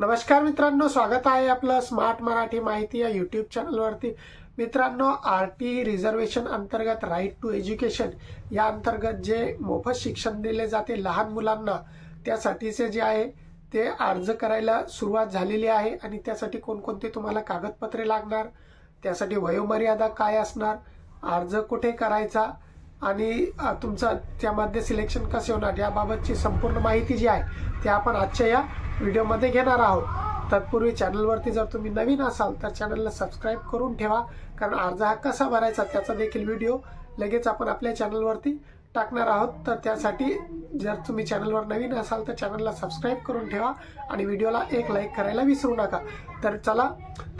नमस्कार मित्रांनो, स्वागत आहे आपलं स्मार्ट मराठी माहिती या यूट्यूब चॅनलवरती। मित्रांनो, आरटी रिझर्वेशन अंतर्गत राईट टू एज्युकेशन या अंतर्गत जे मोफत शिक्षण दिले जाते लहान मुलांना, त्यासाठीचे जे आहे ते अर्ज करायला सुरुवात झालेली आहे। आणि त्यासाठी कोणकोणते तुम्हाला कागदपत्रे लागणार, त्यासाठी वयोमर्यादा काय असणार, अर्ज कुठे करायचा आणि तुमचा त्यामध्ये सिलेक्शन कसे होणार याबाबतची संपूर्ण माहिती जी आहे ते आपण आजच्या या व्हिडिओमध्ये घेणार आहोत। तत्पूर्वी चॅनलवरती जर तुम्ही नवीन असाल तर चॅनलला सबस्क्राइब करून ठेवा, कारण अर्ज हा कसा भरायचा त्याचा देखील व्हिडिओ लगेच आपण आपल्या चॅनलवरती टाकणार आहोत। तर त्यासाठी जर तुम्ही चॅनलवर नवीन असाल तर चॅनलला सबस्क्राइब करून ठेवा आणि व्हिडिओला एक लाईक करायला विसरू नका। तर चला,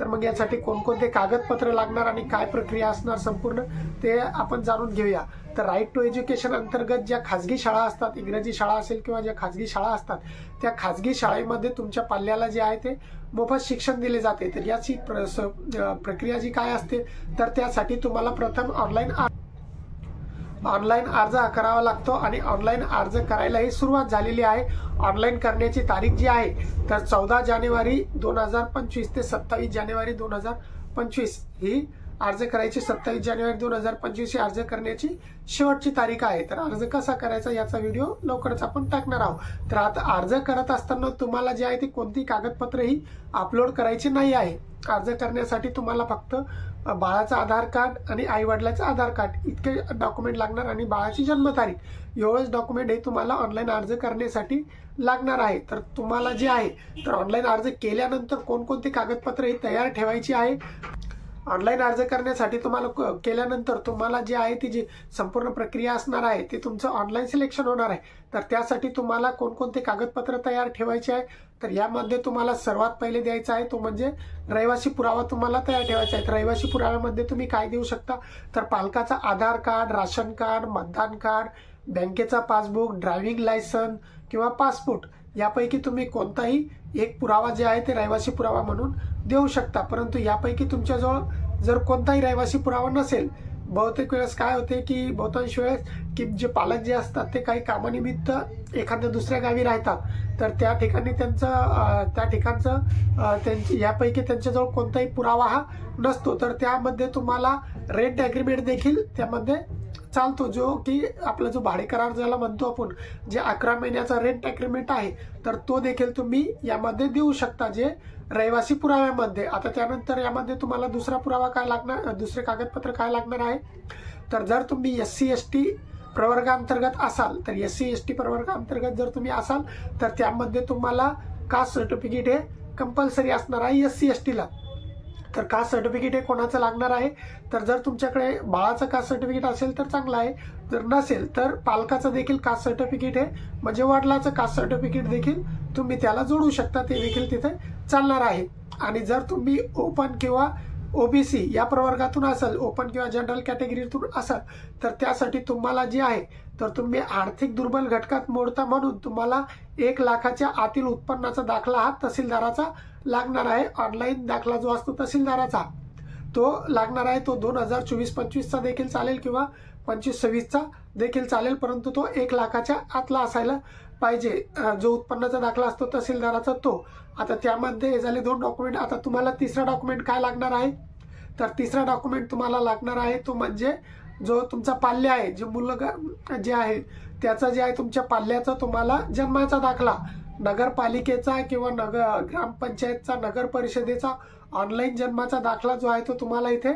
तर मग यासाठी कोणकोणते कागदपत्र लागणार आणि काय प्रक्रिया असणार संपूर्ण ते आपण जाणून घेऊया। तर राईट टू एज्युकेशन अंतर्गत ज्या खाजगी शाळा असतात, इंग्रजी शाळा असेल किंवा ज्या खाजगी शाळा असतात, त्या खाजगी शाळेमध्ये तुमच्या पाल्याला जे आहे ते मोफत शिक्षण दिले जाते। तर याची प्रक्रिया जी काय असते, तर त्यासाठी तुम्हाला प्रथम ऑनलाईन अर्ज करावा लागतो आणि ऑनलाईन अर्ज करायलाही सुरुवात झालेली आहे। ऑनलाईन करण्याची तारीख जी आहे तर 14 जानेवारी 2025 ते 27 जानेवारी 2025 ही अर्ज करायची 27 जानेवारी 2025 ही अर्ज करण्याची शेवटची तारीख आहे। तर अर्ज कसा करायचा याचा व्हिडिओ लवकरच आपण टाकणार आहोत। तर आता अर्ज करत असताना तुम्हाला जे आहे ते कोणती कागदपत्रे ही अपलोड करायची नाही आहे। अर्ज करण्यासाठी तुम्हाला फक्त बाळाचं आधार कार्ड आणि आई वडिलांचं आधार कार्ड इतके डॉक्युमेंट लागणार आणि बाळाची जन्मतारीख एवढेच डॉक्युमेंट हे तुम्हाला ऑनलाईन अर्ज करण्यासाठी लागणार आहे। तर तुम्हाला जे आहे तर ऑनलाईन अर्ज केल्यानंतर कोणकोणती कागदपत्रे ही तयार ठेवायची आहे। ऑनलाईन अर्ज करण्यासाठी तुम्हाला केल्यानंतर तुम्हाला जे आहे ती जी संपूर्ण प्रक्रिया असणार आहे ते तुमचं ऑनलाईन सिलेक्शन होणार आहे। तर त्यासाठी तुम्हाला कोणकोणते कागदपत्र तयार ठेवायचे आहे, तर यामध्ये तुम्हाला सर्वात पहिले द्यायचा आहे तो म्हणजे रहिवासी पुरावा तुम्हाला तयार ठेवायचा आहे। तर रहिवासी पुराव्यामध्ये तुम्ही काय देऊ शकता, तर पालकाचा आधार कार्ड, राशन कार्ड, मतदान कार्ड, बँकेचा पासबुक, ड्रायव्हिंग लायसन किंवा पासपोर्ट यापैकी तुम्ही कोणताही एक पुरावा जे आहे ते रहिवासी पुरावा म्हणून देऊ शकता। परंतु यापैकी तुमच्याजवळ जर कोणताही रहिवासी पुरावा नसेल, बहुतेक वेळेस काय होते की बहुतांश वेळेस की जे पालक जे असतात ते काही कामानिमित्त एखाद्या दुसऱ्या गावी राहतात, तर त्या ठिकाणी त्या ठिकाणचं यापैकी त्यांच्याजवळ कोणताही पुरावा हा नसतो। तर त्यामध्ये तुम्हाला रेंट ॲग्रीमेंट देखील त्यामध्ये चालतो, जो की आपला जो भाडे करार ज्याला म्हणतो आपण, जे 11 महिन्याचा रेंट ॲग्रीमेंट आहे तर तो देखील तुम्ही यामध्ये देऊ शकता जे रहिवासी पुराव्यामध्ये। आता त्यानंतर यामध्ये तुम्हाला दुसरा पुरावा काय लागणार, दुसरे कागदपत्र काय लागणार आहे, तर जर तुम्ही SC ST प्रवर्गाअंतर्गत असाल, तर SC ST प्रवर्गाअंतर्गत जर तुम्ही असाल तर त्यामध्ये तुम्हाला कास्ट सर्टिफिकेट हे कंपल्सरी असणार आहे SC ST ला। तर कास्ट सर्टिफिकेट हे कोणाचं लागणार आहे, तर जर तुमच्याकडे बाळाचं कास्ट सर्टिफिकेट असेल तर चांगलं आहे, जर नसेल तर पालकाचं देखील कास्ट सर्टिफिकेट हे म्हणजे वडिलाचं कास्ट सर्टिफिकेट देखील तुम्ही त्याला जोडू शकता, ते देखील तिथे चालणार आहे। आणि जर तुम्ही ओपन किंवा OBC या प्रवर्गातून असाल, ओपन किंवा जनरल कॅटेगरीतून असाल, तर त्यासाठी तुम्हाला जे आहे तर तुम्ही आर्थिक दुर्बल घटकात मोडता म्हणून तुम्हाला 1 लाखाच्या आतील उत्पन्नाचा दाखला हा तहसीलदाराचा लागणार आहे। ऑनलाईन दाखला जो असतो तहसीलदाराचा तो लागणार आहे, तो 2024-25 चा देखील चालेल किंवा 25-26 चा देखील चालेल, परंतु तो 1 लाखाच्या आतला असायला पाहिजे जो उत्पन्नाचा दाखला असतो तहसीलदाराचा तो। आता त्यामध्ये झाले 2 डॉक्युमेंट। आता तुम्हाला तिसरा डॉक्युमेंट काय लागणार आहे, तर तिसरा डॉक्युमेंट तुम्हाला लागणार आहे तो म्हणजे जो तुमचा पाल्य आहे, जे मुलगा जे आहे त्याचा जे आहे तुमच्या पाल्याचा तुम्हाला जन्माचा दाखला, नगरपालिकेचा किंवा ग्रामपंचायतचा, नगर परिषदेचा ऑनलाईन जन्माचा दाखला जो आहे तो तुम्हाला इथे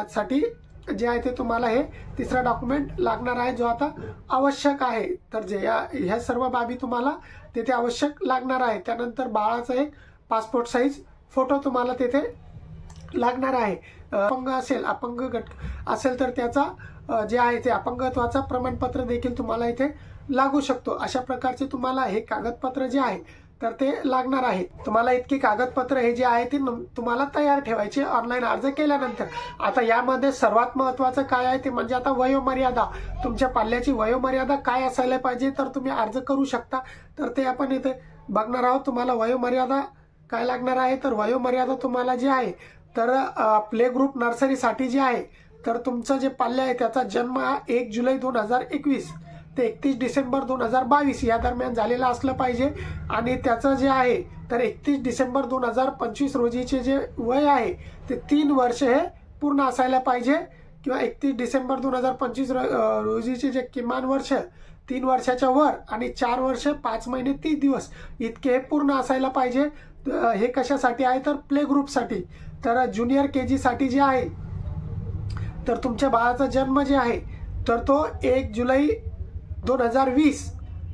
साठी जे आहे ते तुम्हाला हे तिसरा डॉक्युमेंट लागणार आहे, जो आता आवश्यक आहे। तर जे ह्या सर्व बाबी तुम्हाला तिथे आवश्यक लागणार आहे। त्यानंतर बाळाचा एक पासपोर्ट साईज फोटो तुम्हाला तिथे लागणार आहे। अपंग गट असेल तर त्याचा जे आहे ते अपंगत्वाचा प्रमाणपत्र देखील तुम्हाला इथे लागू शकतो। अशा प्रकारचे तुम्हाला हे कागदपत्र जे आहे तर ते लागणार आहे। तुम्हाला इतकी कागदपत्र हे जे आहे ते तुम्हाला तयार ठेवायचे ऑनलाईन अर्ज केल्यानंतर। आता यामध्ये सर्वात महत्त्वाचं काय आहे ते म्हणजे आता वयोमर्यादा, तुमच्या पाल्याची वयोमर्यादा काय असायला पाहिजे तर तुम्ही अर्ज करू शकता, तर ते आपण इथे बघणार आहोत। तुम्हाला वयोमर्यादा काय लागणार आहे, तर वयोमर्यादा तुम्हाला जे आहे तर प्ले ग्रुप नर्सरीसाठी जे आहे तर तुमचं जे पाल्य आहे त्याचा जन्म हा 1 जुलै 2021 ते 31 डिसेंबर 2022 या दरम्यान झालेलं असलं पाहिजे आणि त्याचं जे आहे तर 31 डिसेंबर 2025 रोजीचे जे वय आहे ते 3 वर्ष हे पूर्ण असायला पाहिजे किंवा 31 डिसेंबर 2025 रोजीचे जे किमान वर्ष 3 वर्षाच्या वर आणि 4 वर्ष 5 महिने 30 दिवस इतके हे पूर्ण असायला पाहिजे। हे कशासाठी आहे तर प्ले ग्रुपसाठी। तर ज्युनियर केजी साठी जे आहे तर तुमच्या बाळाचा जन्म जे आहे तर तो 1 जुलै 2020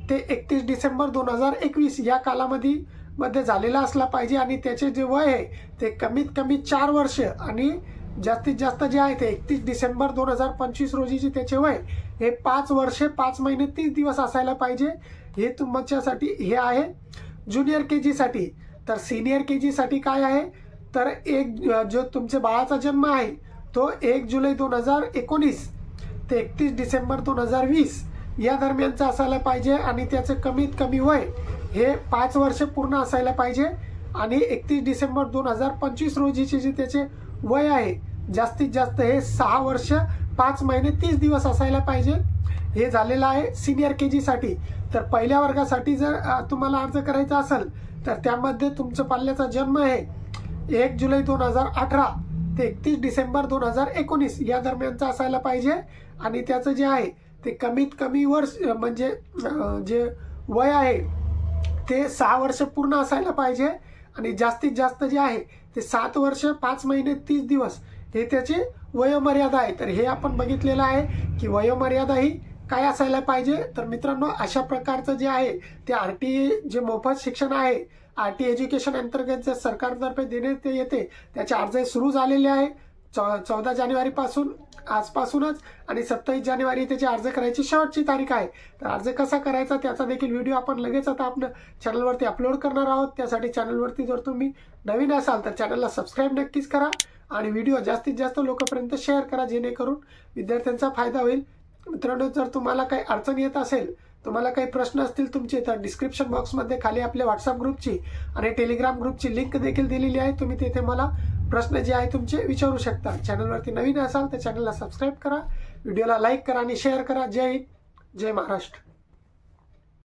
ते 31 डिसेंबर 2021 या कालावधीमध्ये झालेला असला पाहिजे आणि त्याचे जे वय आहे ते कमीत कमी 4 वर्ष आणि जास्तीत जास्त जे आहे ते 31 डिसेंबर 2025 रोजीचे त्याचे वय हे 5 वर्ष 5 महिने 30 दिवस असायला पाहिजे। हे तुमच्यासाठी हे आहे ज्युनियर केजी साठी। तर सिनियर केजी साठी काय आहे तर जो तुमच्या बाळाचा जन्म आहे तो 1 जुलै 2019 ते 31 डिसेंबर 2020 या दरम्यानचा असायला पाहिजे आणि त्याचे कमीत कमी वय हे 5 वर्ष पूर्ण असायला पाहिजे आणि 31 डिसेंबर 2025 रोजीचे जे त्याचे वय आहे जास्तीत जास्त हे 6 वर्ष 5 महिने 30 दिवस असायला पाहिजे। हे झालेलं आहे सिनियर केजी साठी। तर पहिल्या वर्गासाठी जर तुम्हाला अर्ज करायचा असेल तर त्यामध्ये तुमच्या पाल्याचा जन्म आहे 1 जुलै 2018 ते 31 डिसेंबर 2019 या दरम्यानचा असायला पाहिजे आणि त्याचं जे आहे ते कमीत कमी वर्ष म्हणजे जे वय आहे ते 6 वर्ष पूर्ण असायला पाहिजे आणि जास्तीत जास्त जे आहे ते 7 वर्ष 5 महिने 30 दिवस हे त्याची वयोमर्यादा आहे। तर हे आपण बघितलेलं आहे की वयोमर्यादा ही काय असायला पाहिजे। तर मित्रांनो अशा प्रकारचं जे आहे ते RTE जे मोफत शिक्षण आहे RTE एज्युकेशन अंतर्गत जे सरकारतर्फे देण्यात येते त्याचे अर्ज सुरू झालेले आहे 14 जानेवारी पासून आजपासूनच आणि 27 जानेवारी त्याचे अर्ज करायची शेवटची तारीख आहे। तर अर्ज कसा करायचा त्याचा देखील व्हिडिओ आपण लगेच आता आपल्या चॅनलवरती अपलोड करणार आहोत। त्यासाठी चॅनलवरती जर तुम्ही नवीन असाल तर चॅनलला सबस्क्राईब नक्कीच करा आणि व्हिडिओ जास्तीत जास्त लोकांपर्यंत शेअर करा जेणेकरून विद्यार्थ्यांचा फायदा होईल। मित्रांनो जर तुम्हाला काही अडचण येत असेल तुम्हाला काही प्रश्न असतील तुमचे तर डिस्क्रिप्शन बॉक्समध्ये खाली आपल्या व्हॉट्सअप ग्रुपची आणि टेलिग्राम ग्रुपची लिंक देखील दिलेली आहे। तुम्ही तिथे मला प्रश्न जे आहे तुमचे विचारू शकता। चॅनलवरती नवीन असाल तर चॅनलला सबस्क्राईब करा, व्हिडिओला लाईक करा आणि शेअर करा। जय हिंद, जय महाराष्ट्र।